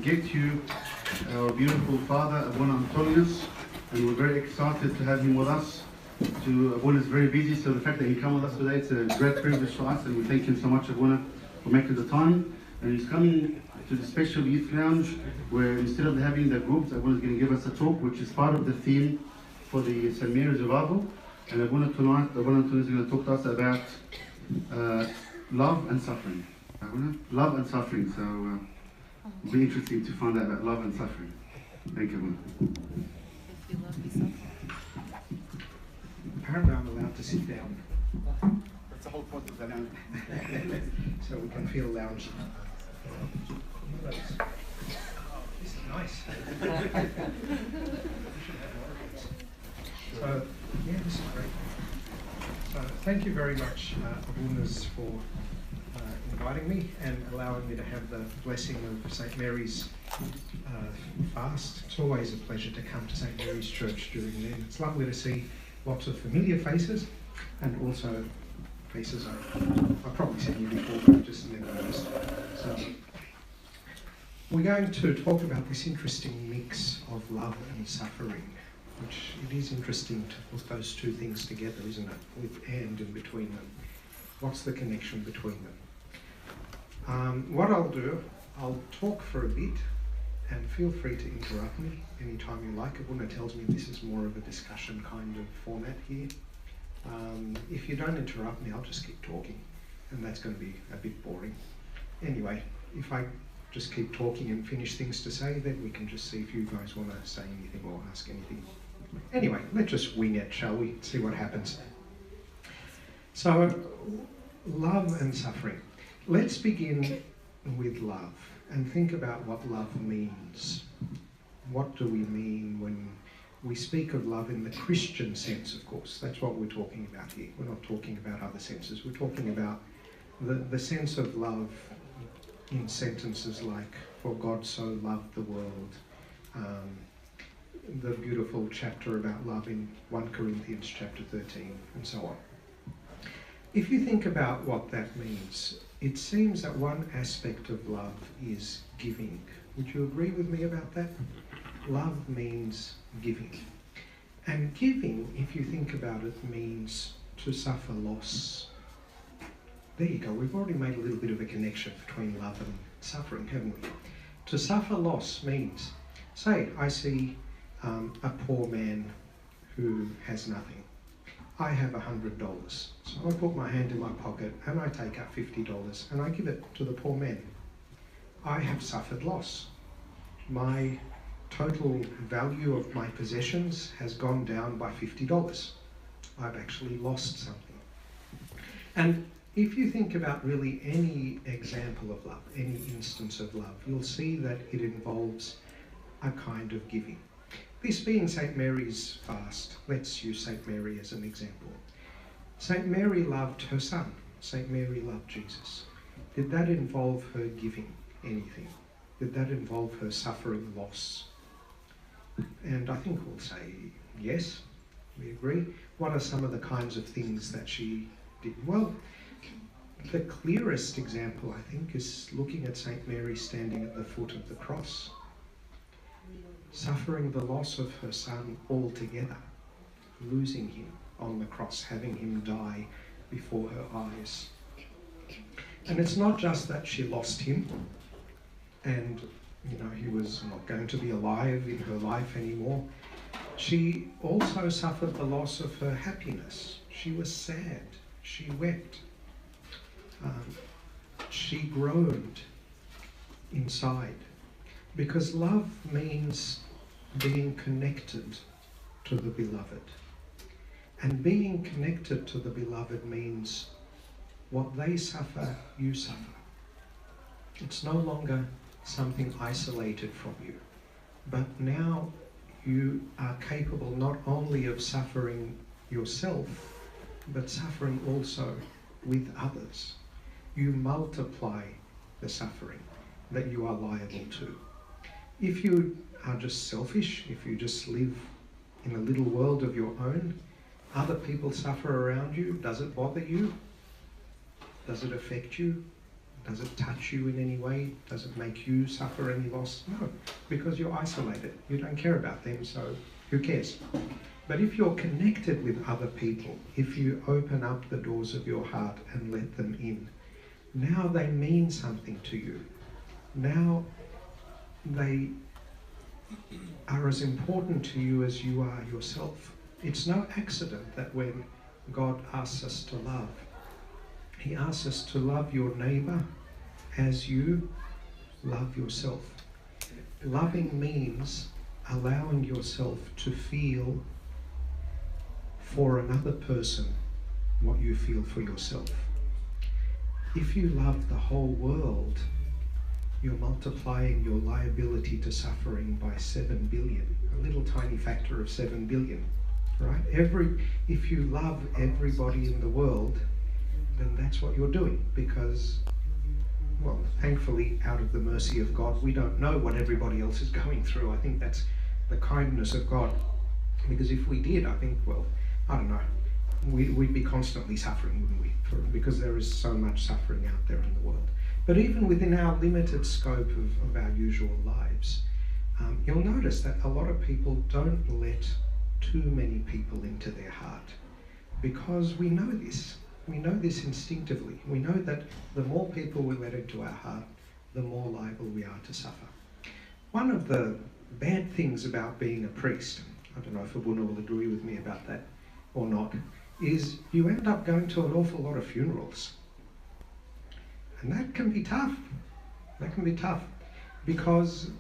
get you our beautiful father, Abuna Antonius, and we're very excited to have him with us. Abuna is very busy, so the fact that he come with us today, it's a great privilege for us, and we thank him so much, Abuna, for making the time. And he's coming to the special youth lounge, where instead of having the groups, Abuna is going to give us a talk, which is part of the theme for the St. Mary's Revival. And Abuna tonight, Abuna Antonius is going to talk to us about love and suffering. Love and suffering, so it'll be interesting to find out about love and suffering. Thank you, Abuna. If you love, you suffer. Apparently I'm allowed to sit down. That's the whole point of the lounge. So we can feel loungy. This is nice. So, yeah, this is great. So, thank you very much, Abunas, for inviting me and allowing me to have the blessing of St. Mary's fast. It's always a pleasure to come to St. Mary's Church during then. It's lovely to see lots of familiar faces and also faces I've probably seen you before, but I've just never noticed. So, we're going to talk about this interesting mix of love and suffering, which it is interesting to put those two things together, isn't it? With and in between them. What's the connection between them? What I'll do, I'll talk for a bit, and feel free to interrupt me anytime you like. Abuna tells me this is more of a discussion kind of format here. If you don't interrupt me, I'll just keep talking, and that's going to be a bit boring. Anyway, if I just keep talking and finish things to say, then we can just see if you guys want to say anything or ask anything. Anyway, let's just wing it, shall we? See what happens. So, love and suffering. Let's begin with love and think about what love means. What do we mean when we speak of love in the Christian sense, of course? That's what we're talking about here. We're not talking about other senses. We're talking about the sense of love in sentences like, for God so loved the world, the beautiful chapter about love in 1 Corinthians chapter 13, and so on. If you think about what that means, it seems that one aspect of love is giving. Would you agree with me about that? Love means giving. And giving, if you think about it, means to suffer loss. There you go, we've already made a little bit of a connection between love and suffering, haven't we? To suffer loss means, say I see a poor man who has nothing. I have $100, so I put my hand in my pocket and I take out $50 and I give it to the poor man. I have suffered loss. My total value of my possessions has gone down by $50. I've actually lost something. And if you think about really any example of love, any instance of love, you'll see that it involves a kind of giving. This being St. Mary's fast, let's use St. Mary as an example. St. Mary loved her son. St. Mary loved Jesus. Did that involve her giving anything? Did that involve her suffering loss? And I think we'll say yes, we agree. What are some of the kinds of things that she did? Well, the clearest example, I think, is looking at St. Mary standing at the foot of the cross, suffering the loss of her son altogether, losing him on the cross, having him die before her eyes. And it's not just that she lost him and, he was not going to be alive in her life anymore. She also suffered the loss of her happiness. She was sad. She wept. She groaned inside. Because love means being connected to the beloved. And being connected to the beloved means what they suffer, you suffer. It's no longer something isolated from you. But now you are capable not only of suffering yourself, but suffering also with others. You multiply the suffering that you are liable to. If you are just selfish, if you just live in a little world of your own, other people suffer around you, does it bother you? Does it affect you? Does it touch you in any way? Does it make you suffer any loss? No, because you're isolated. You don't care about them, so who cares? But if you're connected with other people, if you open up the doors of your heart and let them in, now they mean something to you. Now they are as important to you as you are yourself. It's no accident that when God asks us to love, He asks us to love your neighbour as you love yourself. Loving means allowing yourself to feel for another person what you feel for yourself. If you love the whole world, you're multiplying your liability to suffering by 7 billion, a little tiny factor of 7 billion, right? If you love everybody in the world, then that's what you're doing, because, well, thankfully, out of the mercy of God, we don't know what everybody else is going through. I think that's the kindness of God, because if we did, I think, well, I don't know, we'd be constantly suffering, wouldn't we? Because there is so much suffering out there in the world. But even within our limited scope of our usual lives, you'll notice that a lot of people don't let too many people into their heart, because we know this. We know this instinctively. We know that the more people we let into our heart, the more liable we are to suffer. One of the bad things about being a priest, I don't know if Abuna will agree with me about that or not, is you end up going to an awful lot of funerals. And that can be tough. That can be tough, because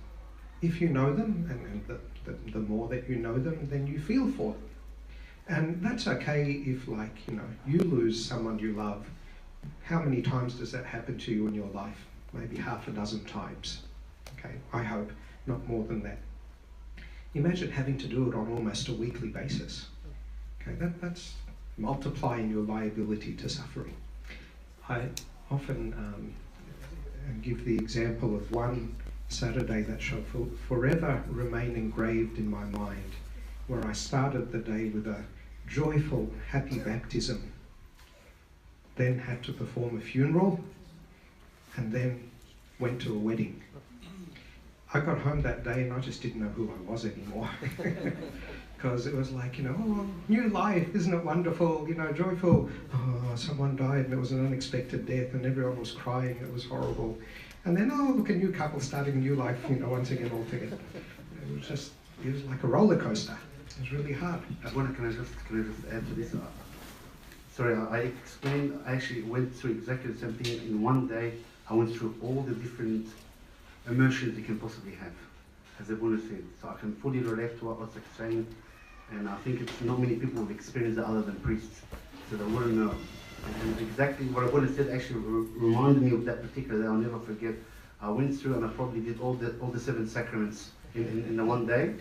if you know them, and the more that you know them, then you feel for them. And that's okay if, like, you lose someone you love. How many times does that happen to you in your life? Maybe half a dozen times. Okay, I hope not more than that. Imagine having to do it on almost a weekly basis. Okay, that's multiplying your liability to suffering. I often give the example of one Saturday that shall forever remain engraved in my mind, where I started the day with a joyful, happy baptism, then had to perform a funeral, and then went to a wedding. I got home that day and I just didn't know who I was anymore. Because it was like, oh, new life, isn't it wonderful, joyful. Oh, someone died and it was an unexpected death and everyone was crying, it was horrible. And then, oh, look, a new couple starting a new life, once again all together. It was like a roller coaster. It was really hard. Can I just add to this? Sorry, I actually went through exactly the same thing in one day. I went through all the different emotions you can possibly have, as Abuna said. So I can fully relate to what Osak is saying, and I think it's not many people have experienced it other than priests, so they wouldn't know. And exactly what Abuna said actually reminded me of that particular day. I'll never forget. I went through and I probably did all the 7 sacraments in the one day,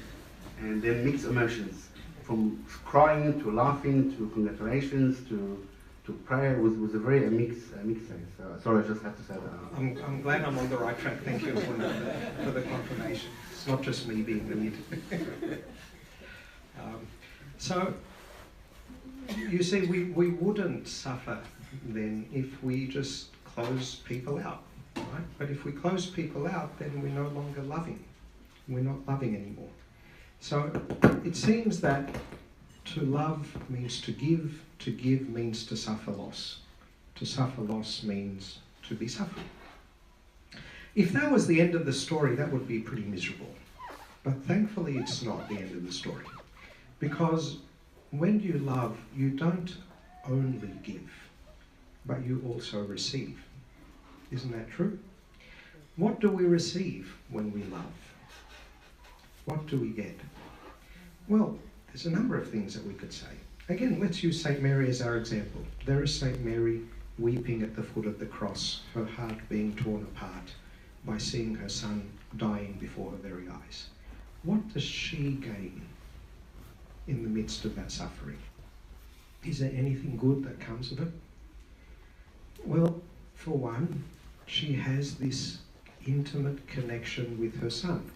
and then mixed emotions, from crying to laughing to congratulations to prayer. It was a very mixed day. So sorry, I just had to say that. I'm glad I'm on the right track. Thank you for the confirmation. It's not just me being the mid. So you see, we wouldn't suffer then if we just close people out, right? But if we close people out, then we're no longer loving. We're not loving anymore. So it seems that to love means to give means to suffer loss. To suffer loss means to be suffering. If that was the end of the story, that would be pretty miserable. But thankfully it's not the end of the story. Because when you love, you don't only give, but you also receive. Isn't that true? What do we receive when we love? What do we get? Well, there's a number of things that we could say. Again, let's use St. Mary as our example. There is St. Mary weeping at the foot of the cross, her heart being torn apart by seeing her son dying before her very eyes. What does she gain in the midst of that suffering? Is there anything good that comes of it? Well, for one, she has this intimate connection with her son,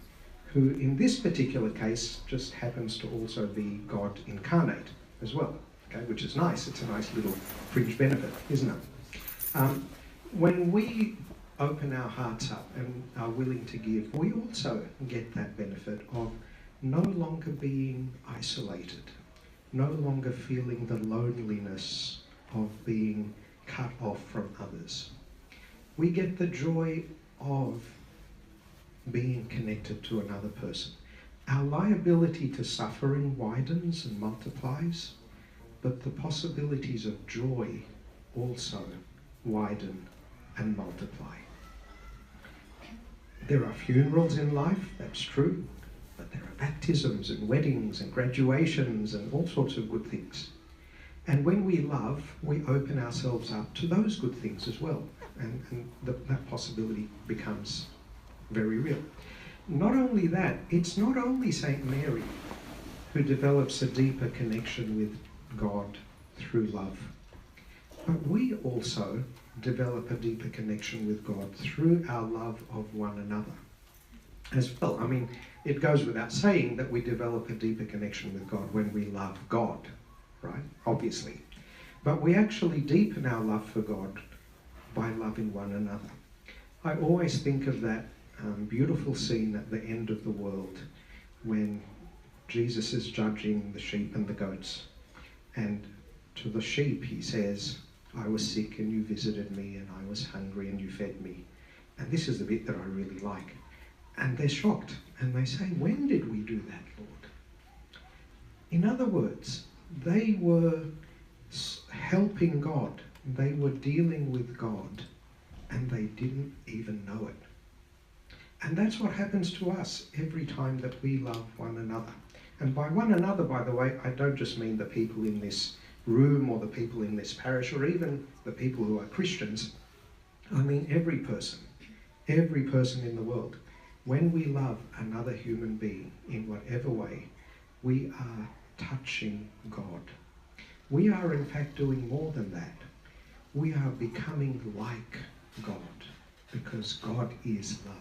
who in this particular case just happens to also be God incarnate as well, okay, which is nice. It's a nice little fringe benefit, isn't it? When we open our hearts up and are willing to give, we also get that benefit of no longer being isolated, no longer feeling the loneliness of being cut off from others. We get the joy of being connected to another person. Our liability to suffering widens and multiplies, but the possibilities of joy also widen and multiply. There are funerals in life, that's true, but there are baptisms and weddings and graduations and all sorts of good things. And when we love, we open ourselves up to those good things as well, and that possibility becomes very real. Not only that, it's not only St. Mary who develops a deeper connection with God through love, but we also develop a deeper connection with God through our love of one another as well. I mean, it goes without saying that we develop a deeper connection with God when we love God, right? Obviously. But we actually deepen our love for God by loving one another. I always think of that beautiful scene at the end of the world when Jesus is judging the sheep and the goats. And to the sheep he says, I was sick and you visited me, and I was hungry and you fed me. And this is the bit that I really like. And they're shocked and they say, when did we do that, Lord? In other words, they were helping God. They were dealing with God and they didn't even know it. And that's what happens to us every time that we love one another. And by one another, by the way, I don't just mean the people in this room or the people in this parish or even the people who are Christians. I mean every person in the world. When we love another human being in whatever way, we are touching God. We are in fact doing more than that. We are becoming like God because God is love.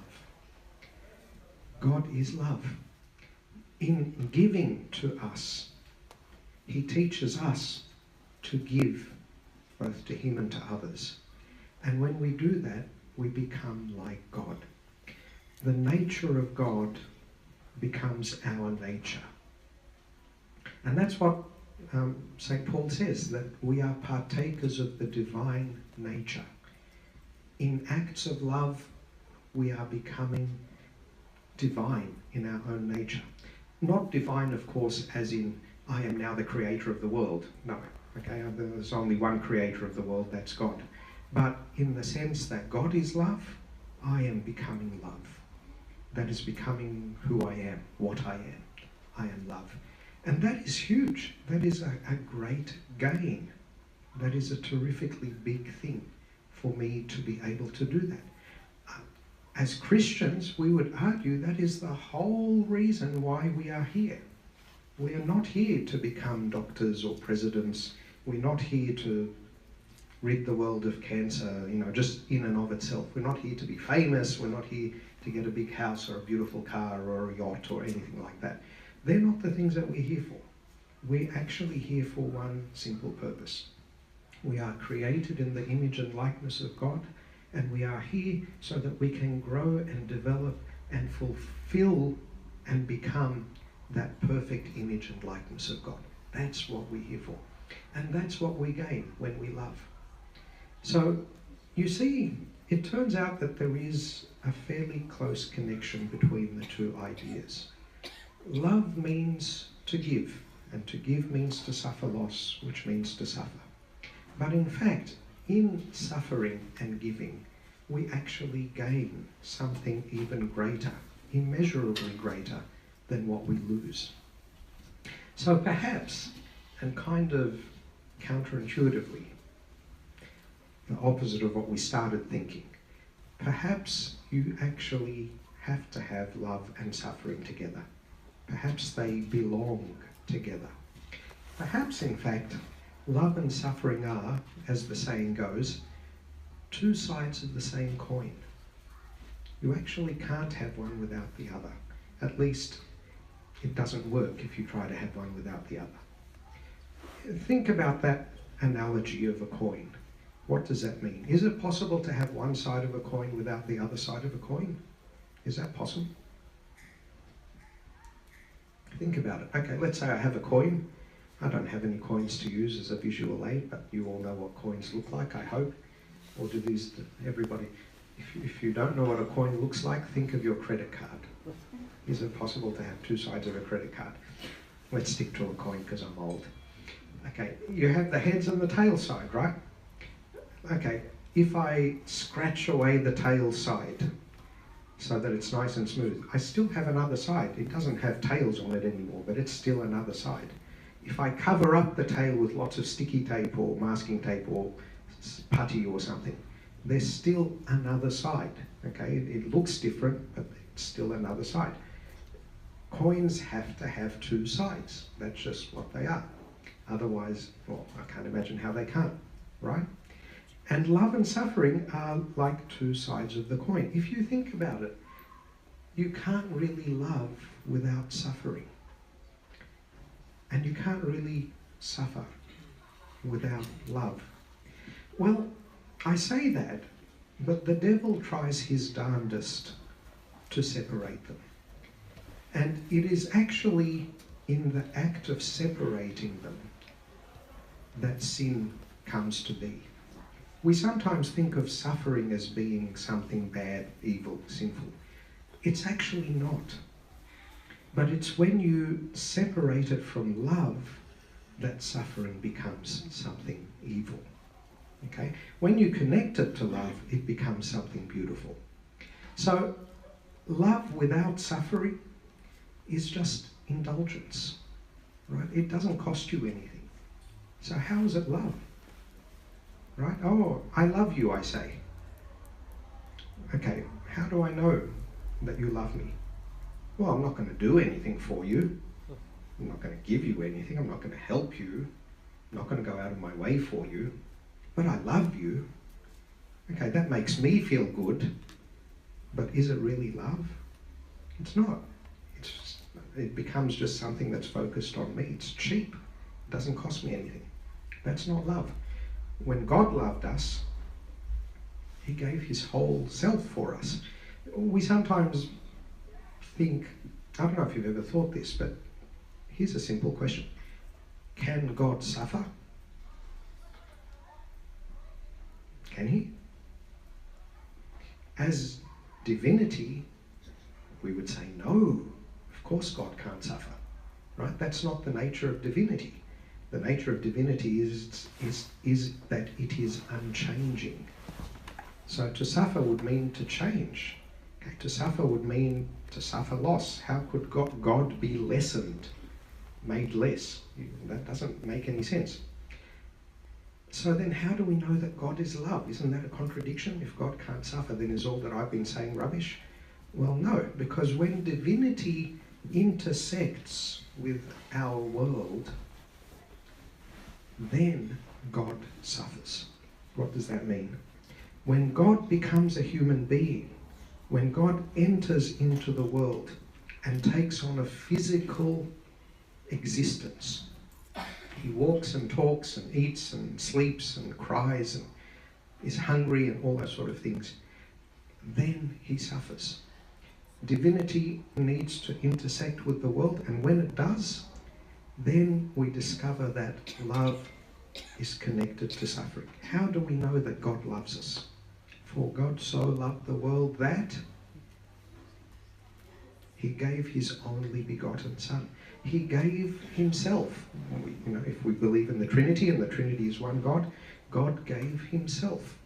God is love. In giving to us, he teaches us to give both to him and to others. And when we do that, we become like God. The nature of God becomes our nature. And that's what St. Paul says, that we are partakers of the divine nature. In acts of love, we are becoming divine in our own nature. Not divine, of course, as in, I am now the creator of the world. No, okay, there's only one creator of the world, that's God. But in the sense that God is love, I am becoming love. That is becoming who I am, what I am. I am love. And that is huge. That is a great gain. That is a terrifically big thing for me to be able to do that. As Christians, we would argue that is the whole reason why we are here. We are not here to become doctors or presidents. We're not here to rid the world of cancer, just in and of itself. We're not here to be famous. We're not here to get a big house or a beautiful car or a yacht or anything like that. They're not the things that we're here for. We're actually here for one simple purpose. We are created in the image and likeness of God, and we are here so that we can grow and develop and fulfill and become that perfect image and likeness of God. That's what we're here for. And that's what we gain when we love. So, you see, it turns out that there is a fairly close connection between the two ideas. Love means to give, and to give means to suffer loss, which means to suffer. But in fact, in suffering and giving, we actually gain something even greater, immeasurably greater than what we lose. So perhaps, and kind of counterintuitively, the opposite of what we started thinking, perhaps you actually have to have love and suffering together. Perhaps they belong together. Perhaps, in fact, love and suffering are, as the saying goes, two sides of the same coin. You actually can't have one without the other. At least it doesn't work if you try to have one without the other. Think about that analogy of a coin. What does that mean? Is it possible to have one side of a coin without the other side of a coin? Is that possible? Think about it. Okay, let's say I have a coin. I don't have any coins to use as a visual aid, but you all know what coins look like, I hope. Or do these, everybody, if you don't know what a coin looks like, think of your credit card. Is it possible to have two sides of a credit card? Let's stick to a coin because I'm old. Okay, you have the heads and the tail side, right? Okay, if I scratch away the tail side so that it's nice and smooth, I still have another side. It doesn't have tails on it anymore, but it's still another side. If I cover up the tail with lots of sticky tape or masking tape or putty or something, there's still another side. Okay, it looks different, but it's still another side. Coins have to have two sides. That's just what they are. Otherwise, well, I can't imagine how they can't, right? And love and suffering are like two sides of the coin. If you think about it, you can't really love without suffering. And you can't really suffer without love. Well, I say that, but the devil tries his darndest to separate them. And it is actually in the act of separating them that sin comes to be. We sometimes think of suffering as being something bad, evil, sinful. It's actually not. But it's when you separate it from love that suffering becomes something evil. Okay? When you connect it to love, it becomes something beautiful. So, love without suffering is just indulgence, right? It doesn't cost you anything. So how is it love? Right? Oh, I love you, I say. Okay, how do I know that you love me? Well, I'm not going to do anything for you. I'm not going to give you anything. I'm not going to help you. I'm not going to go out of my way for you. But I love you. Okay, that makes me feel good. But is it really love? It's not. It becomes just something that's focused on me. It's cheap. It doesn't cost me anything. That's not love. When God loved us, he gave his whole self for us. We sometimes think, I don't know if you've ever thought this, but here's a simple question. Can God suffer? Can he? As divinity, we would say no. Of course God can't suffer, right? That's not the nature of divinity. The nature of divinity is that it is unchanging. So to suffer would mean to change. Okay? To suffer would mean to suffer loss. How could God be lessened, made less? That doesn't make any sense. So then how do we know that God is love? Isn't that a contradiction? If God can't suffer, then is all that I've been saying rubbish? Well, no, because when divinity intersects with our world, then God suffers. What does that mean? When God becomes a human being, when God enters into the world and takes on a physical existence, he walks and talks and eats and sleeps and cries and is hungry and all those sort of things, then he suffers. Divinity needs to intersect with the world, and when it does, then we discover that love is connected to suffering. How do we know that God loves us? For God so loved the world that he gave his only begotten Son. He gave himself. If we believe in the Trinity, and the Trinity is one God, God gave himself.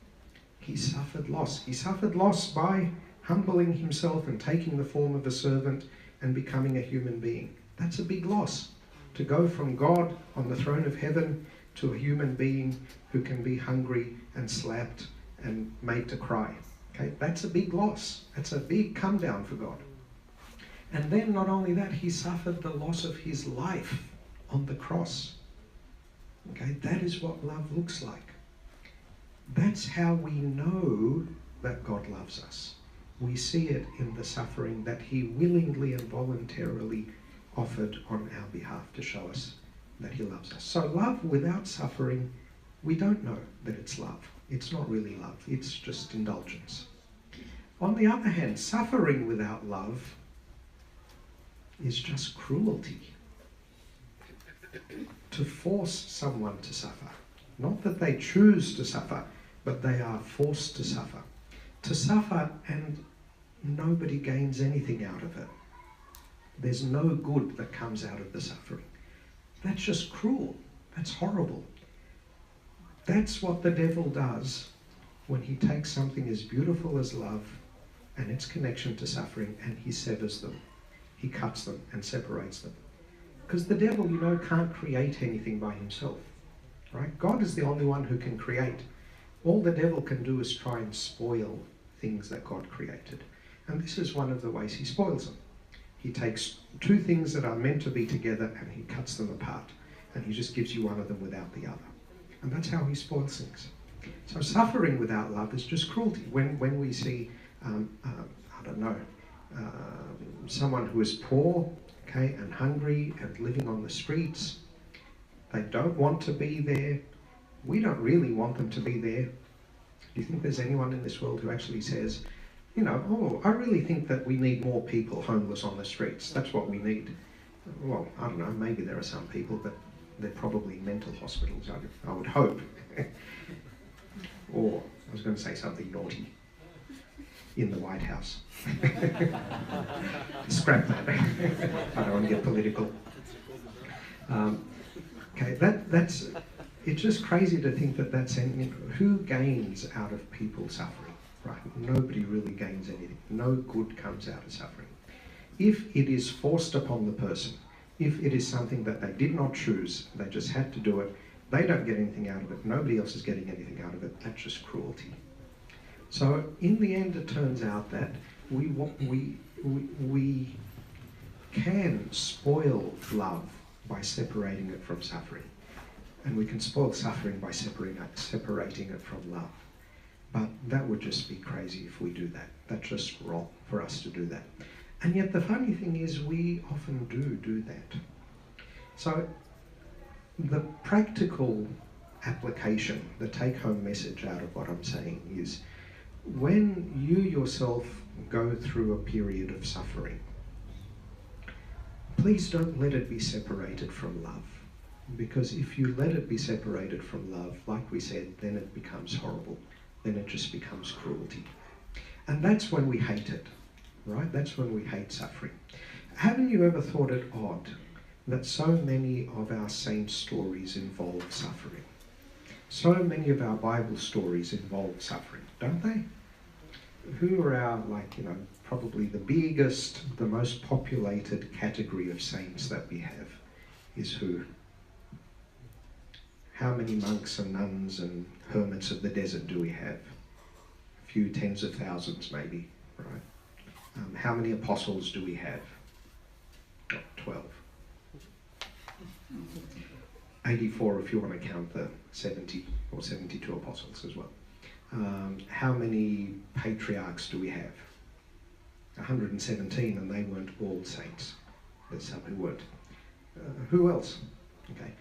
He suffered loss. He suffered loss by humbling himself and taking the form of a servant and becoming a human being. That's a big loss. To go from God on the throne of heaven to a human being who can be hungry and slapped and made to cry. Okay, that's a big loss. That's a big come down for God. And then not only that, he suffered the loss of his life on the cross. Okay, that is what love looks like. That's how we know that God loves us. We see it in the suffering that he willingly and voluntarily offered on our behalf to show us that he loves us. So love without suffering we don't know that it's love. It's not really love. It's just indulgence. On the other hand, suffering without love is just cruelty. To force someone to suffer. Not that they choose to suffer, but they are forced to suffer. To suffer and nobody gains anything out of it. There's no good that comes out of the suffering. That's just cruel. That's horrible. That's what the devil does when he takes something as beautiful as love and its connection to suffering and he severs them. He cuts them and separates them. Because the devil, you know, can't create anything by himself. Right? God is the only one who can create. All the devil can do is try and spoil things that God created. And this is one of the ways he spoils them. He takes two things that are meant to be together and he cuts them apart. And he just gives you one of them without the other. And that's how he spoils things. So suffering without love is just cruelty. When we see, someone who is poor, okay, and hungry and living on the streets, they don't want to be there. We don't really want them to be there. Do you think there's anyone in this world who actually says, you know, oh, I really think that we need more people homeless on the streets. That's what we need. Well, I don't know, maybe there are some people, but they're probably mental hospitals, I would hope. Or, I was going to say something naughty, in the White House. Scrap that. I don't want to get political. Okay, that's it's just crazy to think that that's, who gains out of people suffering, right? Nobody really gains anything. No good comes out of suffering. If it is forced upon the person, if it is something that they did not choose, they just had to do it, they don't get anything out of it, nobody else is getting anything out of it, that's just cruelty. So in the end it turns out that we can spoil love by separating it from suffering. And we can spoil suffering by separating it from love. But that would just be crazy if we do that. That's just wrong for us to do that. And yet the funny thing is we often do that. So the practical application, the take-home message out of what I'm saying is, when you yourself go through a period of suffering, please don't let it be separated from love. Because if you let it be separated from love, like we said, then it becomes horrible. Then it just becomes cruelty. And that's when we hate it, right? That's when we hate suffering. Haven't you ever thought it odd that so many of our saint stories involve suffering? So many of our Bible stories involve suffering, don't they? Who are our, probably the biggest, the most populated category of saints that we have is who? How many monks and nuns and hermits of the desert do we have? A few tens of thousands maybe, right? How many apostles do we have? 12. 84 if you want to count the 70 or 72 apostles as well. How many patriarchs do we have? 117, and they weren't all saints. There's some who weren't. Who else? Okay.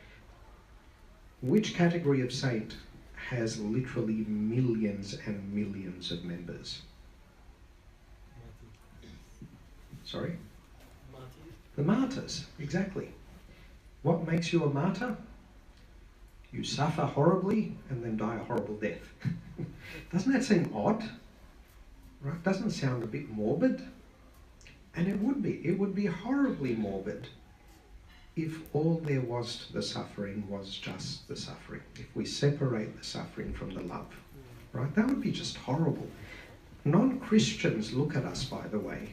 Which category of saint has literally millions and millions of members? Sorry? Martyrs. The martyrs, exactly. What makes you a martyr? You suffer horribly and then die a horrible death. Doesn't that seem odd? Right? Doesn't it sound a bit morbid? And it would be. It would be horribly morbid if all there was to the suffering was just the suffering. If we separate the suffering from the love. Right? That would be just horrible. Non-Christians look at us, by the way,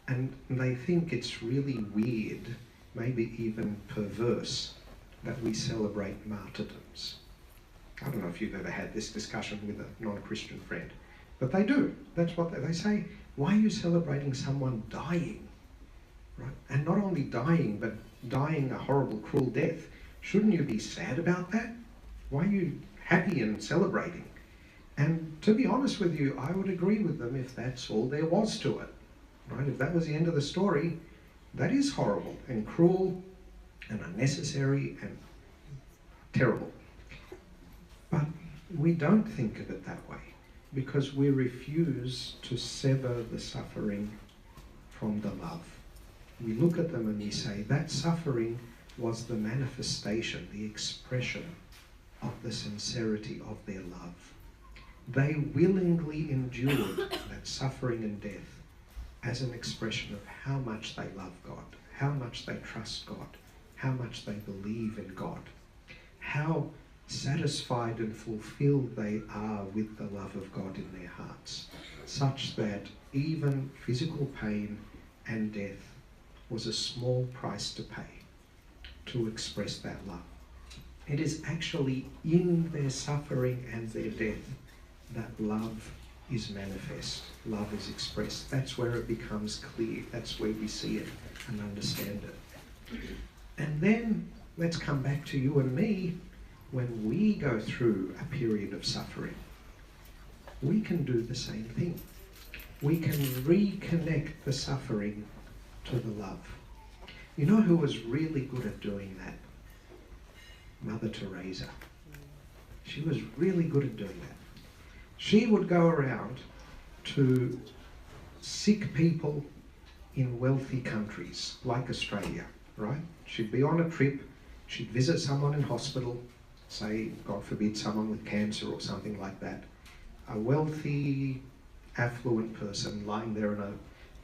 and they think it's really weird, maybe even perverse, that we celebrate martyrdoms. I don't know if you've ever had this discussion with a non-Christian friend, but they do. That's what they say. Why are you celebrating someone dying? Right? And not only dying, but dying a horrible, cruel death. Shouldn't you be sad about that? Why are you happy and celebrating? And to be honest with you, I would agree with them if that's all there was to it. Right? If that was the end of the story, that is horrible and cruel and unnecessary and terrible. But we don't think of it that way because we refuse to sever the suffering from the love. We look at them and we say that suffering was the manifestation, the expression of the sincerity of their love. They willingly endured that suffering and death as an expression of how much they love God, how much they trust God, how much they believe in God, how satisfied and fulfilled they are with the love of God in their hearts, such that even physical pain and death was a small price to pay to express that love. It is actually in their suffering and their death that love is manifest, love is expressed. That's where it becomes clear. That's where we see it and understand it. And then let's come back to you and me. When we go through a period of suffering, we can do the same thing. We can reconnect the suffering to the love. You know who was really good at doing that? Mother Teresa. She was really good at doing that. She would go around to sick people in wealthy countries like Australia, right? She'd be on a trip, she'd visit someone in hospital, say, God forbid, someone with cancer or something like that. A wealthy, affluent person lying there in a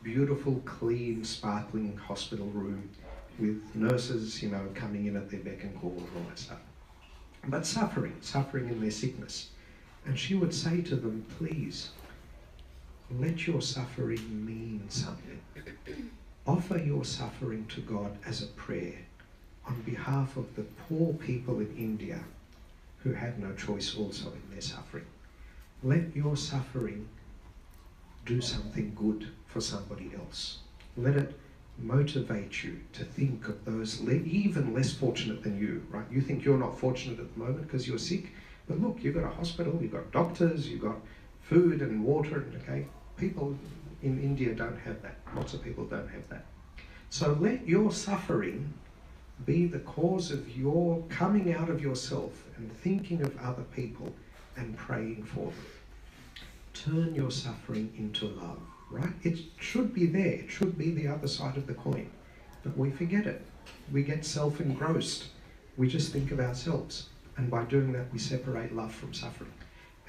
beautiful, clean, sparkling hospital room with nurses, coming in at their beck and call and all that stuff. But suffering in their sickness. And she would say to them, please, let your suffering mean something. Offer your suffering to God as a prayer on behalf of the poor people in India who have no choice also in their suffering. Let your suffering do something good for somebody else. Let it motivate you to think of those even less fortunate than you, right? You think you're not fortunate at the moment because you're sick, but look, you've got a hospital, you've got doctors, you've got food and water, okay? People in India don't have that. Lots of people don't have that. So let your suffering be the cause of your coming out of yourself and thinking of other people and praying for them. Turn your suffering into love, right? It should be there. It should be the other side of the coin. But we forget it. We get self-engrossed. We just think of ourselves. And by doing that, we separate love from suffering.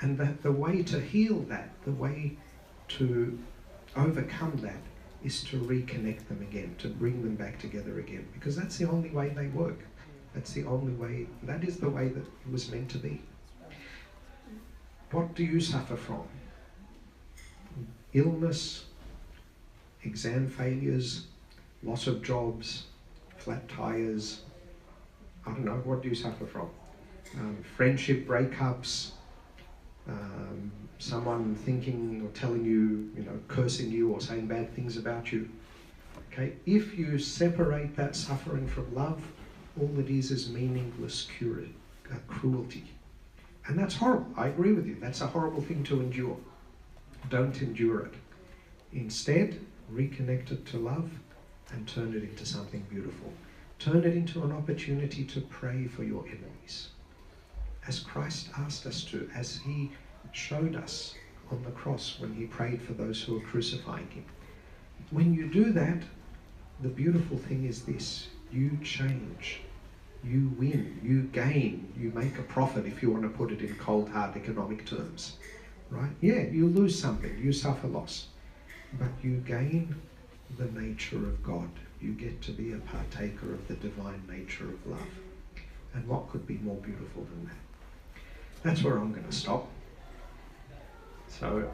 And that the way to heal that, the way to overcome that, is to reconnect them again, to bring them back together again. Because that's the only way they work. That's the only way, that is the way that it was meant to be. What do you suffer from? Illness, exam failures, loss of jobs, flat tires, I don't know, what do you suffer from? Friendship breakups, someone thinking or telling you, cursing you or saying bad things about you. Okay, if you separate that suffering from love, all it is meaningless cruelty. And that's horrible. I agree with you. That's a horrible thing to endure. Don't endure it. Instead, reconnect it to love and turn it into something beautiful. Turn it into an opportunity to pray for your enemies. As Christ asked us to, as he showed us on the cross when he prayed for those who were crucifying him. When you do that, the beautiful thing is this: you change, you win, you gain, you make a profit, if you want to put it in cold, hard economic terms. Right? Yeah, you lose something, you suffer loss, but you gain the nature of God. You get to be a partaker of the divine nature of love. And what could be more beautiful than that? That's where I'm going to stop. So,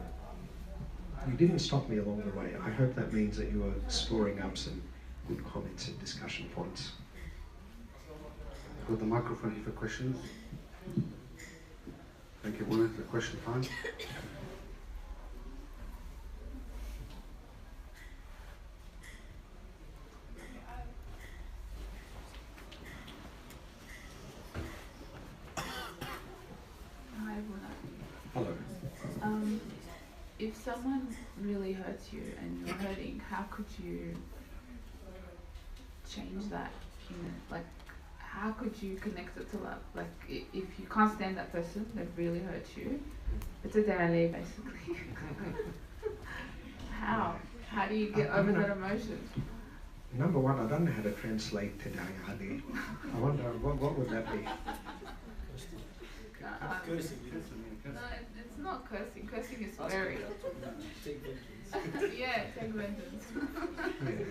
you didn't stop me along the way. I hope that means that you are storing up some good comments and discussion points. Got the microphone here for questions. Thank you, Warren, for the question time. Hi, Buna. Hello. If someone really hurts you and you're hurting, how could you change that? how could you connect it to love? Like, if you can't stand that person that really hurt you, it's a daily basically. How? How do you get over that emotion? Number one, I don't know how to translate Te Dayali. I wonder, what would that be? Cursing. No, it's not cursing. Cursing is swearing. Yeah, take vengeance. Yeah.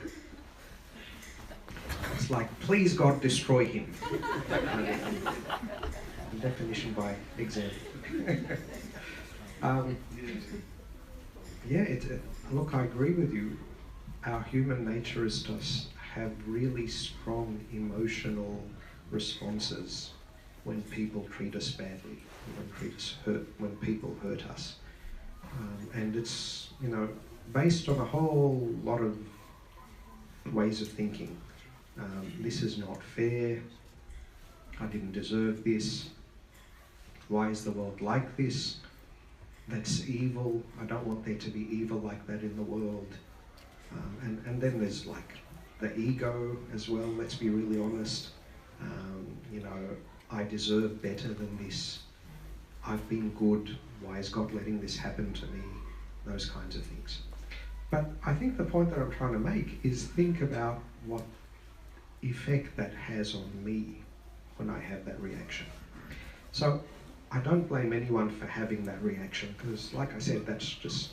It's like, please God, destroy him. Definition by example. Yeah, look, I agree with you. Our human nature is to have really strong emotional responses when people treat us badly, when people hurt us. And it's, based on a whole lot of ways of thinking. This is not fair. I didn't deserve this. Why is the world like this? That's evil. I don't want there to be evil like that in the world. And then there's like the ego as well. Let's be really honest. I deserve better than this. I've been good. Why is God letting this happen to me? Those kinds of things. But I think the point that I'm trying to make is think about what effect that has on me when I have that reaction. So I don't blame anyone for having that reaction because, like I said, it's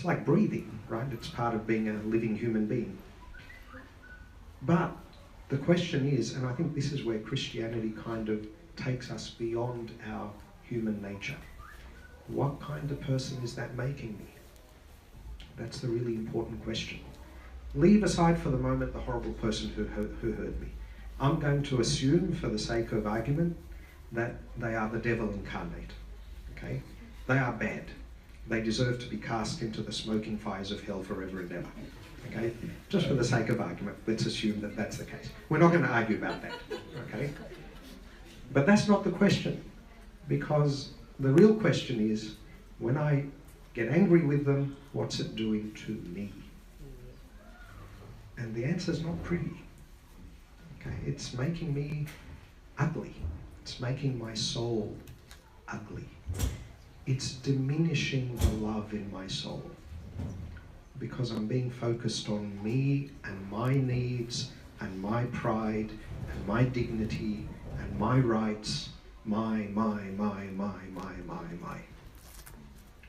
like breathing, right? It's part of being a living human being. But the question is, and I think this is where Christianity kind of takes us beyond our human nature. What kind of person is that making me? That's the really important question. Leave aside for the moment the horrible person who hurt me. I'm going to assume, for the sake of argument, that they are the devil incarnate. Okay? They are bad. They deserve to be cast into the smoking fires of hell forever and ever. Okay? Just for the sake of argument, let's assume that that's the case. We're not going to argue about that. Okay? But that's not the question, because the real question is, when I get angry with them, what's it doing to me? And the answer's not pretty. Okay? It's making me ugly. It's making my soul ugly. It's diminishing the love in my soul because I'm being focused on me and my needs and my pride and my dignity and my rights, my.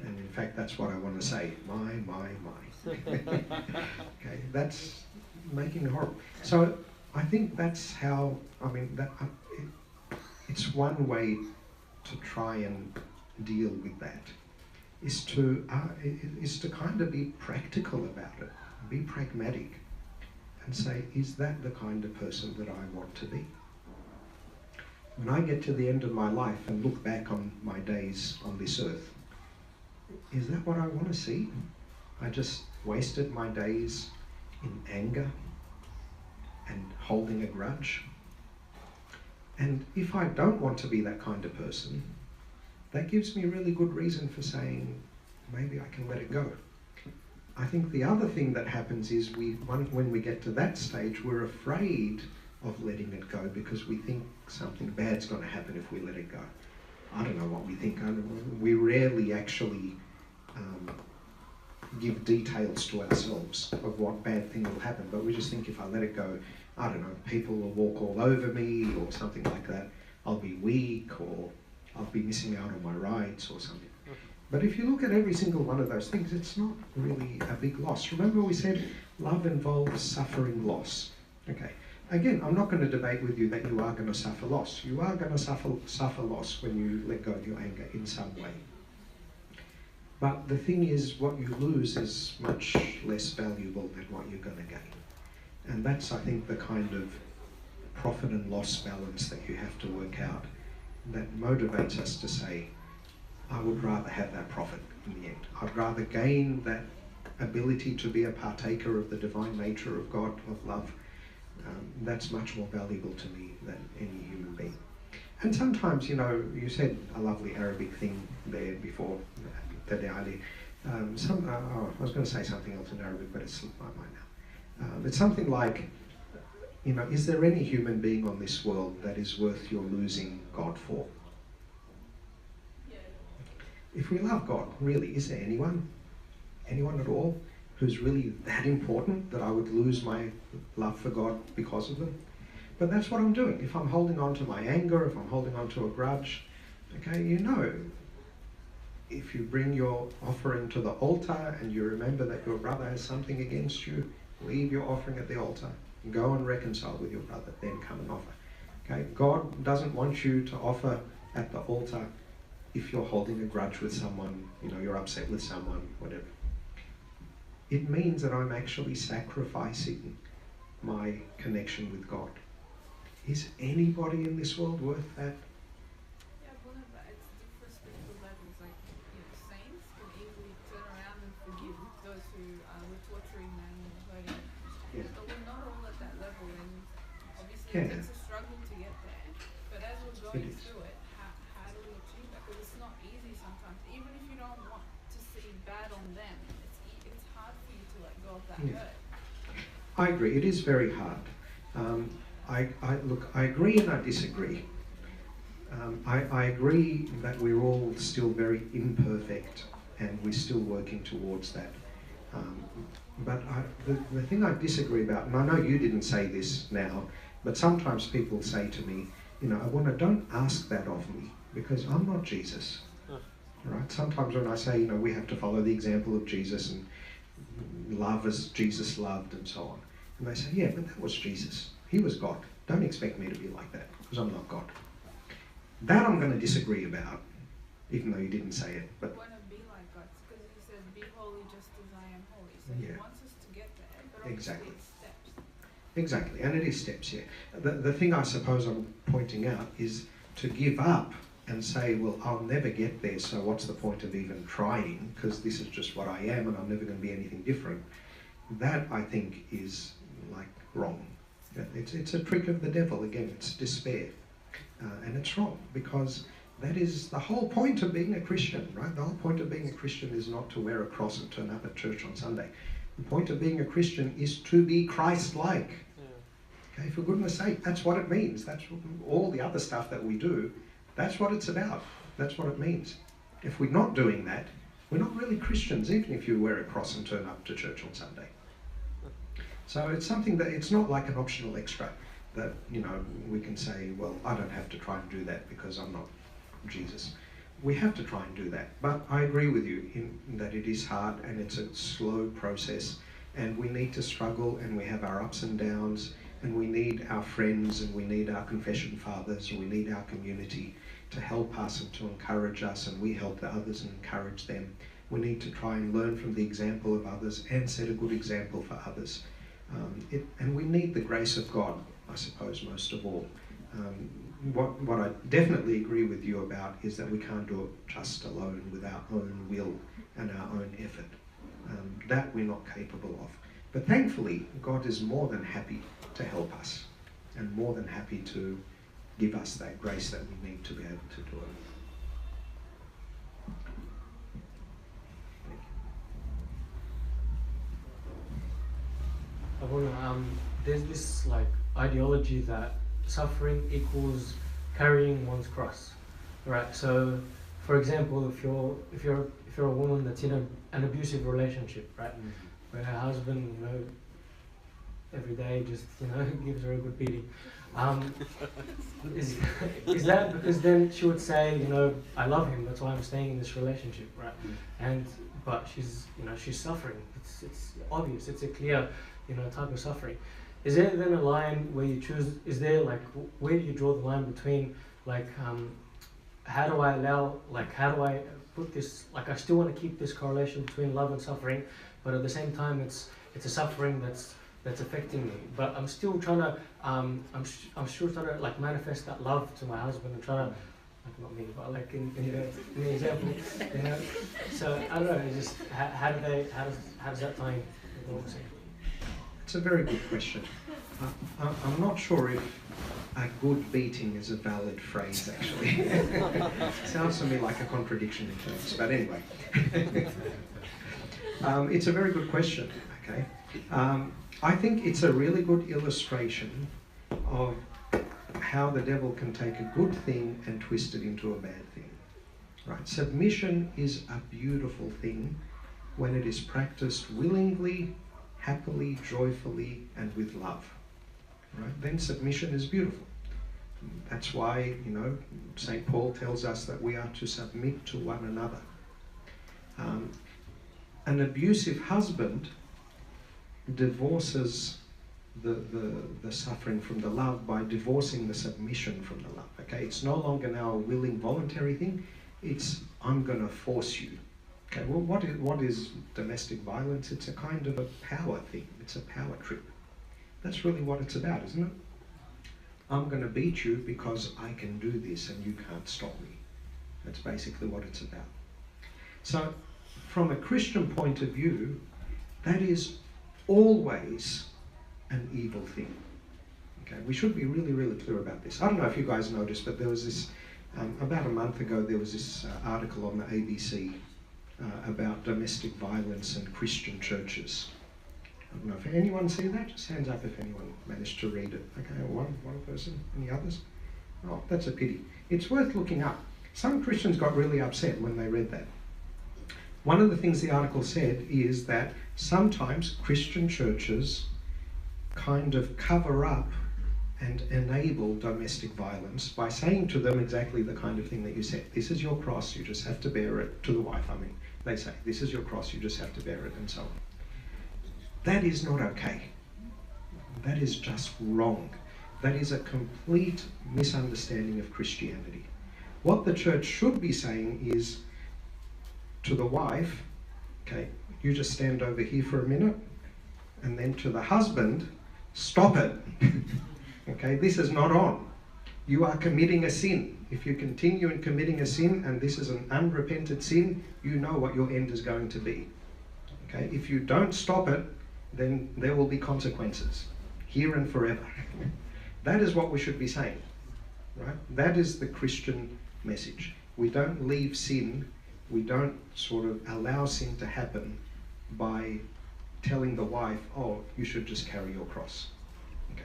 And in fact, that's what I want to say, my. Okay, that's making it horrible. So I think that's how, it's one way to try and deal with that, is to kind of be practical about it, be pragmatic, and say, is that the kind of person that I want to be? When I get to the end of my life and look back on my days on this earth, is that what I want to see? I just wasted my days in anger and holding a grudge. And if I don't want to be that kind of person, that gives me a really good reason for saying, maybe I can let it go. I think the other thing that happens is when we get to that stage, we're afraid of letting it go because we think something bad's going to happen if we let it go. I don't know what we think. We rarely actually give details to ourselves of what bad thing will happen, but we just think if I let it go, I don't know, people will walk all over me or something like that. I'll be weak or I'll be missing out on my rights or something. But if you look at every single one of those things, it's not really a big loss. Remember we said love involves suffering loss. Okay. Again, I'm not going to debate with you that you are going to suffer loss. You are going to suffer loss when you let go of your anger in some way. But the thing is, what you lose is much less valuable than what you're going to gain. And that's, I think, the kind of profit and loss balance that you have to work out that motivates us to say, I would rather have that profit in the end. I'd rather gain that ability to be a partaker of the divine nature of God, of love. That's much more valuable to me than any human being. And sometimes, you said a lovely Arabic thing there before, Tadali. I was going to say something else in Arabic, but it's slipped my mind now. It's something like, is there any human being on this world that is worth your losing God for? If we love God, really, is there anyone at all, who's really that important that I would lose my love for God because of them? But that's what I'm doing. If I'm holding on to my anger, if I'm holding on to a grudge, okay, if you bring your offering to the altar and you remember that your brother has something against you, leave your offering at the altar. Go and reconcile with your brother, then come and offer. Okay? God doesn't want you to offer at the altar if you're holding a grudge with someone, you're upset with someone, whatever. It means that I'm actually sacrificing my connection with God. Is anybody in this world worth that? Yeah, but it's different spiritual levels. Like, saints can easily turn around and forgive those who were torturing them and hurting them. Yeah. But we're not all at that level, and obviously Yeah. it's a struggle to get there. But as we're going through it, how do we achieve that? Because it's not easy sometimes. Even if you don't want to see bad on them, it's hard for you to let go of that hurt. I agree. It is very hard. I agree and I disagree. I agree that we're all still very imperfect and we're still working towards that. But the thing I disagree about, and I know you didn't say this now, but sometimes people say to me, don't ask that of me because I'm not Jesus. Right? Sometimes when I say, we have to follow the example of Jesus and love as Jesus loved and so on. And they say, yeah, but that was Jesus. He was God. Don't expect me to be like that because I'm not God. That I'm going to disagree about, even though you didn't say it. But we want to be like God because he says, be holy just as I am holy. So he wants us to get there, but obviously it's steps. Exactly, and it is steps, yeah. The thing I suppose I'm pointing out is to give up and say, well, I'll never get there, so what's the point of even trying? Because this is just what I am and I'm never going to be anything different. That, I think, is wrong. It's a trick of the devil. Again, it's despair. And it's wrong because that is the whole point of being a Christian, right? The whole point of being a Christian is not to wear a cross and turn up at church on Sunday. The point of being a Christian is to be Christ-like. Okay, for goodness sake, that's what it means. That's what, all the other stuff that we do, that's what it's about. That's what it means. If we're not doing that, we're not really Christians, even if you wear a cross and turn up to church on Sunday. So it's something that, it's not like an optional extra that, we can say, well, I don't have to try and do that because I'm not Jesus. We have to try and do that. But I agree with you in that it is hard and it's a slow process and we need to struggle and we have our ups and downs and we need our friends and we need our confession fathers and we need our community to help us and to encourage us, and we help the others and encourage them. We need to try and learn from the example of others and set a good example for others. And we need the grace of God, I suppose, most of all. What I definitely agree with you about is that we can't do it just alone with our own will and our own effort. That we're not capable of. But thankfully, God is more than happy to help us and more than happy to give us that grace that we need to be able to do it. There's this ideology that suffering equals carrying one's cross, right? So, for example, if you're a woman that's in an abusive relationship, right, where her husband, every day just gives her a good beating, is that because then she would say, I love him, that's why I'm staying in this relationship, right? But she's suffering. It's obvious. It's a clear type of suffering. Is there then a line where you choose, where do you draw the line between, how do I put this, I still want to keep this correlation between love and suffering, but at the same time it's a suffering that's affecting me, but I'm still trying to, I'm still trying to manifest that love to my husband and try to, not me, but in the example, So I don't know, it's just, how does that tie in with what we're saying? It's a very good question. I'm not sure if a good beating is a valid phrase, actually. It sounds to me like a contradiction in terms, but anyway. It's a very good question, okay? I think it's a really good illustration of how the devil can take a good thing and twist it into a bad thing. Right? Submission is a beautiful thing when it is practiced willingly, happily, joyfully, and with love. Right? Then submission is beautiful. That's why, St. Paul tells us that we are to submit to one another. An abusive husband divorces the suffering from the love by divorcing the submission from the love. Okay, it's no longer now a willing, voluntary thing. It's I'm going to force you. Okay, well, what is domestic violence? It's a kind of a power thing. It's a power trip. That's really what it's about, isn't it? I'm going to beat you because I can do this and you can't stop me. That's basically what it's about. So, from a Christian point of view, that is always an evil thing. Okay, we should be really, really clear about this. I don't know if you guys noticed, but there was this, about a month ago, there was this article on the ABC about domestic violence and Christian churches. I don't know if anyone see that. Just hands up if anyone managed to read it. Okay, one person. Any others? Oh, that's a pity. It's worth looking up. Some Christians got really upset when they read that. One of the things the article said is that sometimes Christian churches kind of cover up and enable domestic violence by saying to them exactly the kind of thing that you said. This is your cross, you just have to bear it. To the wife, I mean. They say, this is your cross, you just have to bear it, and so on. That is not okay. That is just wrong. That is a complete misunderstanding of Christianity. What the church should be saying is to the wife, okay, you just stand over here for a minute, and then to the husband, stop it. Okay, this is not on. You are committing a sin. If you continue in committing a sin, and this is an unrepented sin, you know what your end is going to be. Okay, if you don't stop it, then there will be consequences, here and forever. That is what we should be saying, right? That is the Christian message. We don't leave sin, we don't sort of allow sin to happen by telling the wife, oh, you should just carry your cross. Okay.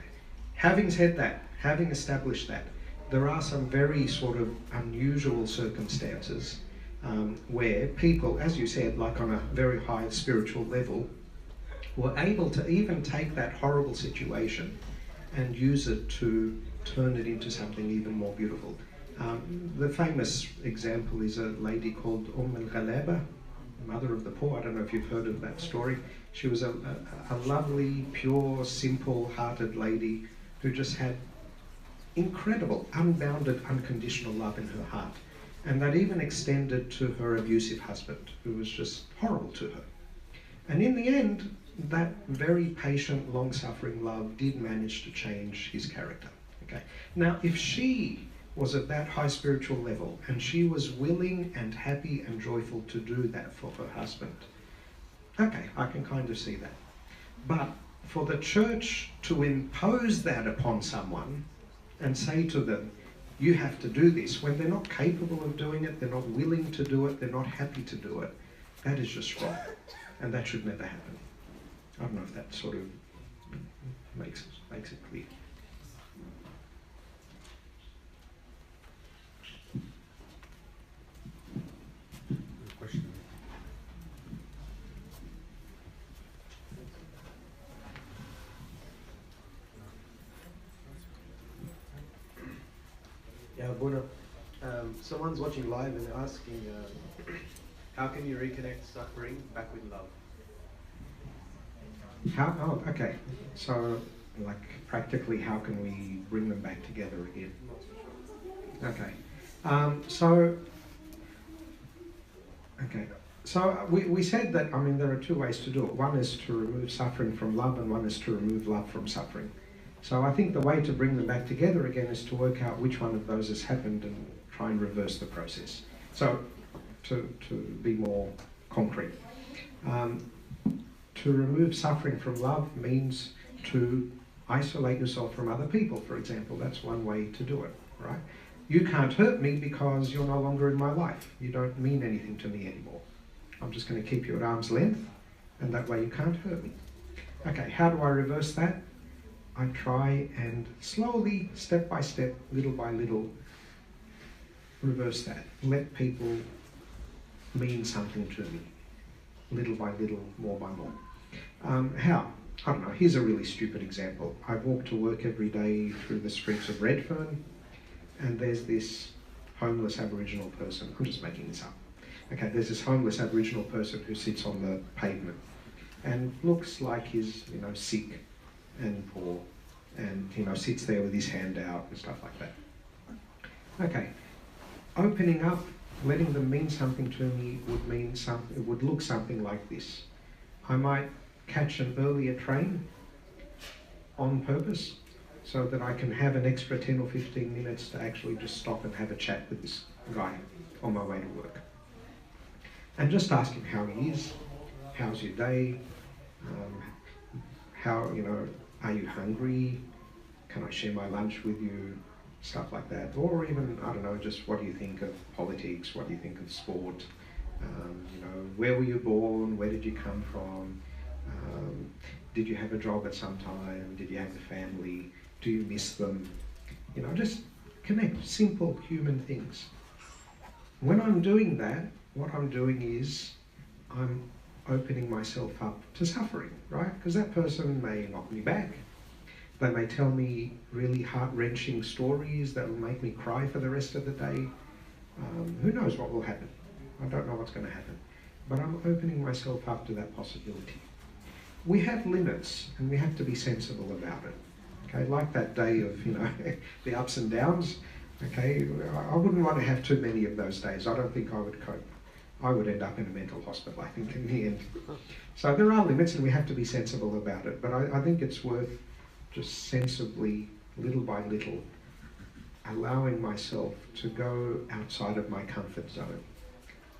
Having said that, having established that, there are some very sort of unusual circumstances where people, as you said, like on a very high spiritual level, were able to even take that horrible situation and use it to turn it into something even more beautiful. The famous example is a lady called al-Ghalaba, mother of the poor. I don't know if you've heard of that story. She was a lovely, pure, simple-hearted lady who just had incredible, unbounded, unconditional love in her heart. And that even extended to her abusive husband, who was just horrible to her. And in the end, that very patient, long-suffering love did manage to change his character. Okay. Now, if she was at that high spiritual level and she was willing and happy and joyful to do that for her husband, okay, I can kind of see that. But for the church to impose that upon someone and say to them, you have to do this, when they're not capable of doing it, they're not willing to do it, they're not happy to do it, that is just wrong. And that should never happen. I don't know if that sort of makes it clear. Question. Yeah, Bona. Someone's watching live and they're asking, how can you reconnect suffering back with love? How? Oh, okay. So, like, practically, how can we bring them back together again? Okay. So we said that, I mean, there are two ways to do it. One is to remove suffering from love, and one is to remove love from suffering. So I think the way to bring them back together again is to work out which one of those has happened and try and reverse the process. So, to be more concrete. To remove suffering from love means to isolate yourself from other people, for example. That's one way to do it, right? You can't hurt me because you're no longer in my life. You don't mean anything to me anymore. I'm just going to keep you at arm's length, and that way you can't hurt me. Okay, how do I reverse that? I try and slowly, step by step, little by little, reverse that. Let people mean something to me, little by little, more by more. How? I don't know, here's a really stupid example. I walk to work every day through the streets of Redfern, and there's this homeless Aboriginal person. I'm just making this up. Okay, there's this homeless Aboriginal person who sits on the pavement and looks like he's, sick and poor, and, sits there with his hand out and stuff like that. Okay, opening up, letting them mean something to me would mean something. It would look something like this. I might catch an earlier train on purpose so that I can have an extra 10 or 15 minutes to actually just stop and have a chat with this guy on my way to work. And just ask him how he is, how's your day, are you hungry, can I share my lunch with you, stuff like that. Or even, I don't know, just what do you think of politics, what do you think of sport, where were you born, where did you come from, did you have a job at some time, did you have a family, do you miss them, just connect, simple human things. When I'm doing that, what I'm doing is I'm opening myself up to suffering, right? Because that person may knock me back. They may tell me really heart-wrenching stories that will make me cry for the rest of the day. Who knows what will happen? I don't know what's going to happen. But I'm opening myself up to that possibility. We have limits, and we have to be sensible about it. Okay, like that day of, the ups and downs. Okay, I wouldn't want to have too many of those days. I don't think I would cope. I would end up in a mental hospital, I think, in the end. So there are limits, and we have to be sensible about it. But I think it's worth just sensibly, little by little, allowing myself to go outside of my comfort zone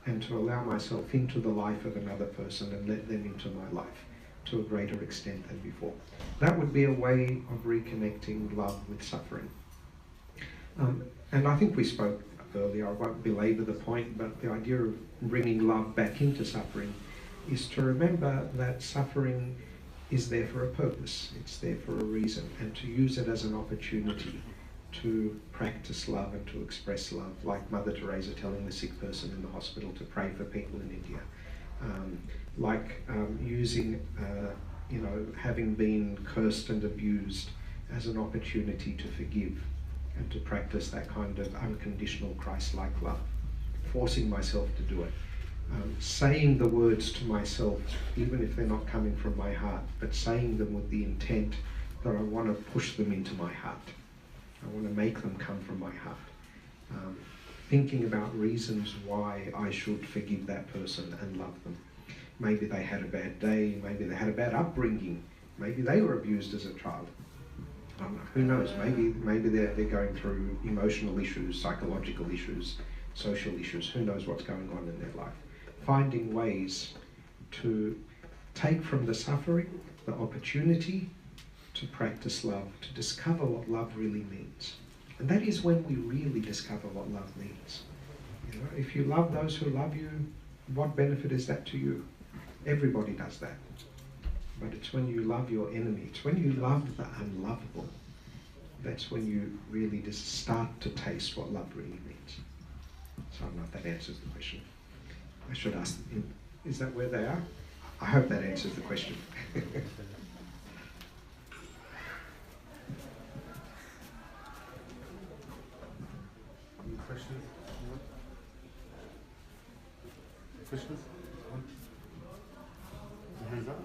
and to allow myself into the life of another person and let them into my life to a greater extent than before. That would be a way of reconnecting love with suffering. And I think we spoke earlier, I won't belabor the point, but the idea of bringing love back into suffering is to remember that suffering is there for a purpose, it's there for a reason, and to use it as an opportunity to practice love and to express love, like Mother Teresa telling the sick person in the hospital to pray for people in India. Using, having been cursed and abused as an opportunity to forgive and to practice that kind of unconditional Christ-like love, forcing myself to do it. Saying the words to myself, even if they're not coming from my heart, but saying them with the intent that I want to push them into my heart. I want to make them come from my heart. Thinking about reasons why I should forgive that person and love them. Maybe they had a bad day, maybe they had a bad upbringing, maybe they were abused as a child. I don't know, who knows, maybe they're going through emotional issues, psychological issues, social issues, who knows what's going on in their life. Finding ways to take from the suffering the opportunity to practice love, to discover what love really means. And that is when we really discover what love means. If you love those who love you, what benefit is that to you? Everybody does that. But it's when you love your enemy, it's when you love the unlovable, that's when you really just start to taste what love really means. So I don't know if that answers the question. I should ask them, is that where they are? I hope that answers the question. Any questions? Questions? Hands up?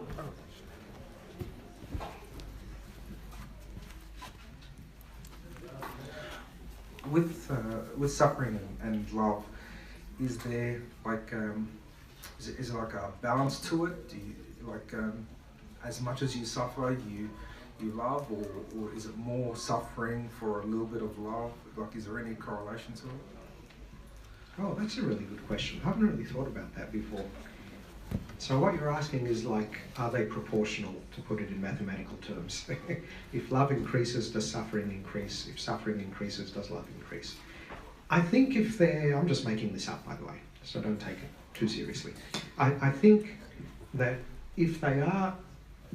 With suffering and love, is there like is it like a balance to it? Do you as much as you suffer, you love, or is it more suffering for a little bit of love? Like, is there any correlation to it? Oh, that's a really good question. I haven't really thought about that before. So what you're asking is are they proportional, to put it in mathematical terms? If love increases, does suffering increase? If suffering increases, does love increase? I think if I'm just making this up, by the way, so don't take it too seriously. I think that if they are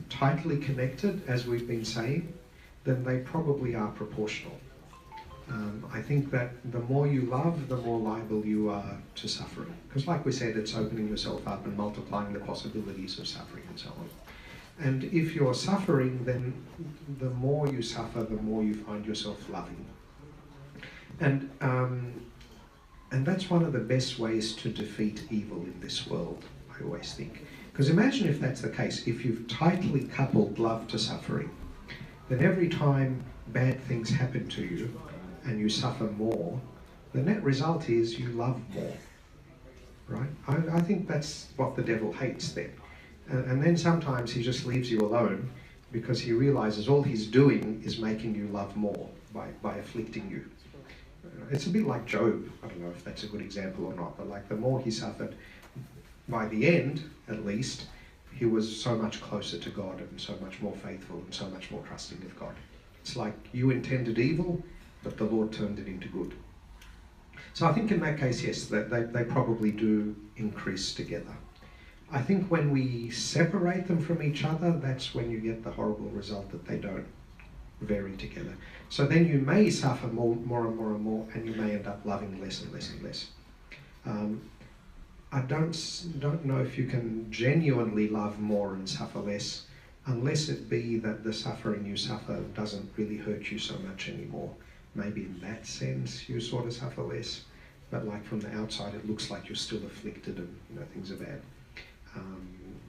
tightly connected, as we've been saying, then they probably are proportional. I think that the more you love, the more liable you are to suffering. Because like we said, it's opening yourself up and multiplying the possibilities of suffering and so on. And if you're suffering, then the more you suffer, the more you find yourself loving. And that's one of the best ways to defeat evil in this world, I always think. Because imagine if that's the case, if you've tightly coupled love to suffering, then every time bad things happen to you and you suffer more, the net result is you love more, right? I think that's what the devil hates then. And then sometimes he just leaves you alone because he realizes all he's doing is making you love more by afflicting you. It's a bit like Job. I don't know if that's a good example or not, but like the more he suffered, by the end, at least, he was so much closer to God and so much more faithful and so much more trusting of God. It's like you intended evil, but the Lord turned it into good. So I think in that case, yes, they probably do increase together. I think when we separate them from each other, that's when you get the horrible result that they don't vary together. So then you may suffer more and more and more, and you may end up loving less and less and less. I don't know if you can genuinely love more and suffer less, unless it be that the suffering you suffer doesn't really hurt you so much anymore. Maybe in that sense you sort of suffer less, but like from the outside it looks like you're still afflicted and things are bad.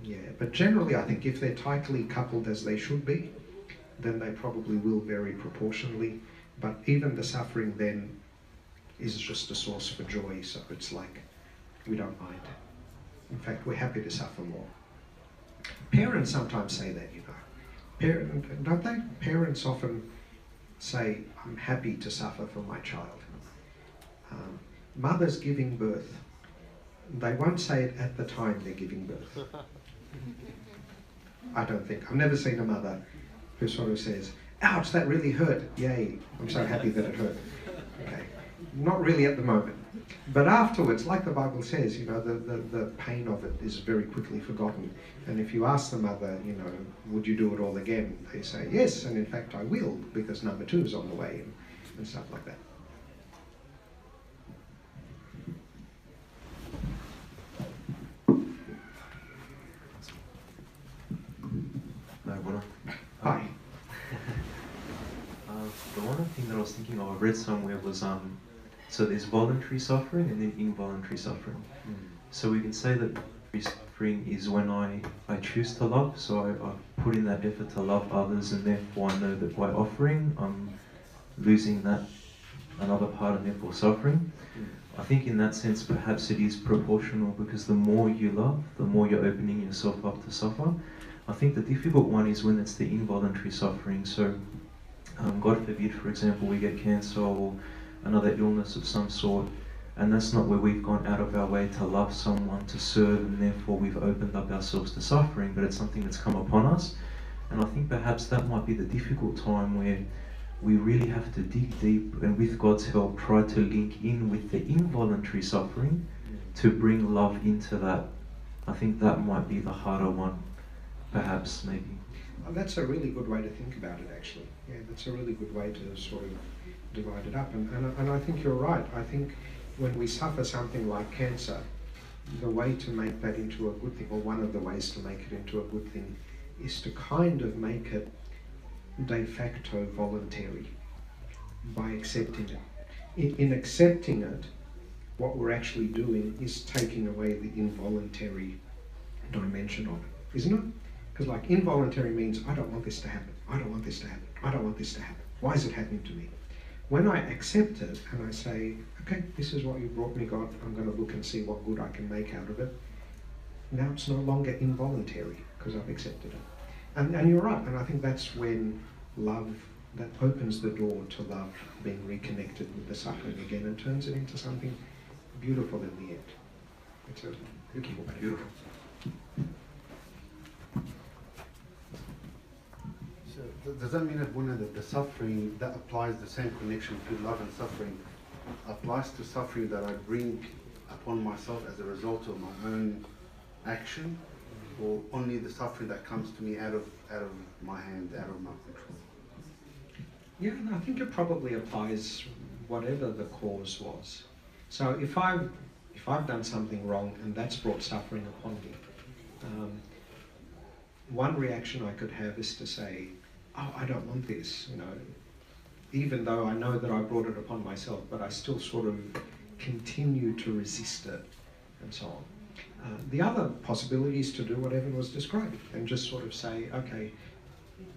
Yeah, but generally I think if they're tightly coupled as they should be, then they probably will vary proportionally. But even the suffering then is just a source for joy, so it's like we don't mind. In fact, we're happy to suffer more. Parents sometimes say that, don't they? Parents often say, I'm happy to suffer for my child. Mothers giving birth, they won't say it at the time they're giving birth. I don't think. I've never seen a mother who sort of says, ouch, that really hurt. Yay, I'm so happy that it hurt. Okay, not really at the moment. But afterwards, like the Bible says, the pain of it is very quickly forgotten. And if you ask the mother, would you do it all again? They say, yes, and in fact I will, because number 2 is on the way, and stuff like that. Hi. The one thing that I was thinking of, I read somewhere was, so there's voluntary suffering and then involuntary suffering. So we can say that voluntary suffering is when I choose to love, so I put in that effort to love others, and therefore I know that by offering, I'm losing that another part and therefore suffering. I think in that sense perhaps it is proportional, because the more you love, the more you're opening yourself up to suffer. I think the difficult one is when it's the involuntary suffering. So God forbid, for example, we get cancer or another illness of some sort, and that's not where we've gone out of our way to love someone, to serve, and therefore we've opened up ourselves to suffering, but it's something that's come upon us. And I think perhaps that might be the difficult time where we really have to dig deep and with God's help try to link in with the involuntary suffering to bring love into that. I think that might be the harder one, perhaps, maybe. Oh, that's a really good way to think about it, actually. Yeah, that's a really good way to sort of divide it up. And I think you're right. I think when we suffer something like cancer, the way to make that into a good thing, or one of the ways to make it into a good thing, is to kind of make it de facto voluntary by accepting it. In accepting it, what we're actually doing is taking away the involuntary dimension of it, isn't it? Because like involuntary means, I don't want this to happen, I don't want this to happen, I don't want this to happen. Why is it happening to me? When I accept it and I say, okay, this is what you brought me, God, I'm going to look and see what good I can make out of it. Now it's no longer involuntary because I've accepted it. And you're right, and I think that's when love, that opens the door to love being reconnected with the suffering again and turns it into something beautiful in the end. It's a beautiful. So does that mean that when the suffering that applies, the same connection to love and suffering applies to suffering that I bring upon myself as a result of my own action, or only the suffering that comes to me out of out of my hand, out of my control. Yeah, and I think it probably applies whatever the cause was. So if I've done something wrong and that's brought suffering upon me, one reaction I could have is to say, oh, I don't want this, you know, even though I know that I brought it upon myself, but I still sort of continue to resist it, and so on. The other possibility is to do what Evan was describing and just sort of say, okay,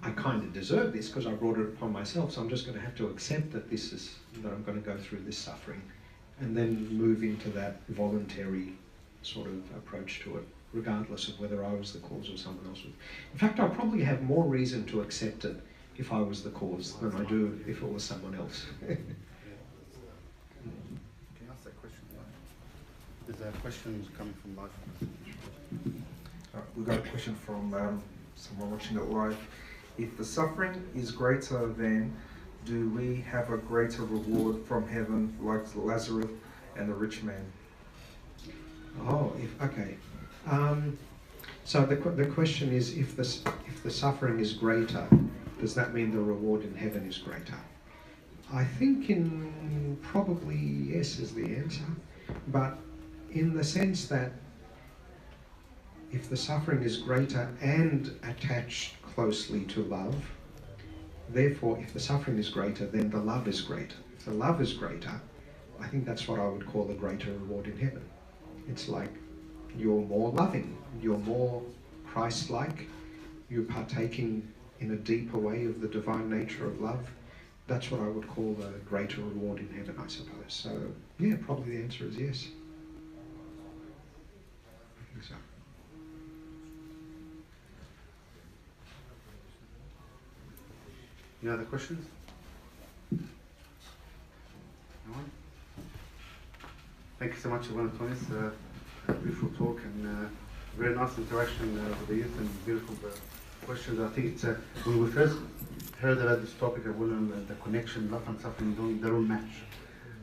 I kind of deserve this because I brought it upon myself, so I'm just going to have to accept that that I'm going to go through this suffering, and then move into that voluntary sort of approach to it, regardless of whether I was the cause or someone else was. In fact, I probably have more reason to accept it if I was the cause than I do if it was someone else. Can you ask that question? There's a question coming from live. We've got a question from someone watching it live. If the suffering is greater than, do we have a greater reward from heaven, like Lazarus and the rich man? Oh, okay. So the question is, if the suffering is greater, does that mean the reward in heaven is greater? I think probably yes is the answer, but in the sense that if the suffering is greater and attached closely to love, therefore if the suffering is greater, then the love is greater. If the love is greater, I think that's what I would call the greater reward in heaven. It's like you're more loving, you're more Christ-like, you're partaking in a deeper way of the divine nature of love. That's what I would call the greater reward in heaven, I suppose. So, yeah, probably the answer is yes. I think so. Any other questions? No one? Thank you so much, Evan and Tonis. Beautiful talk and very nice interaction with the youth and beautiful questions. I think it's when we first heard about this topic, the connection, love and suffering, they don't match.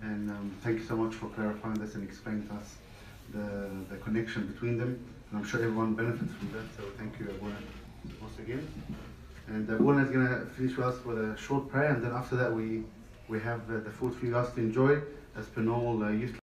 And thank you so much for clarifying this and explaining to us the connection between them. And I'm sure everyone benefits from that. So thank you, everyone, once again. And everyone is going to finish with us with a short prayer, and then after that we have the food for you guys to enjoy as per normal youth.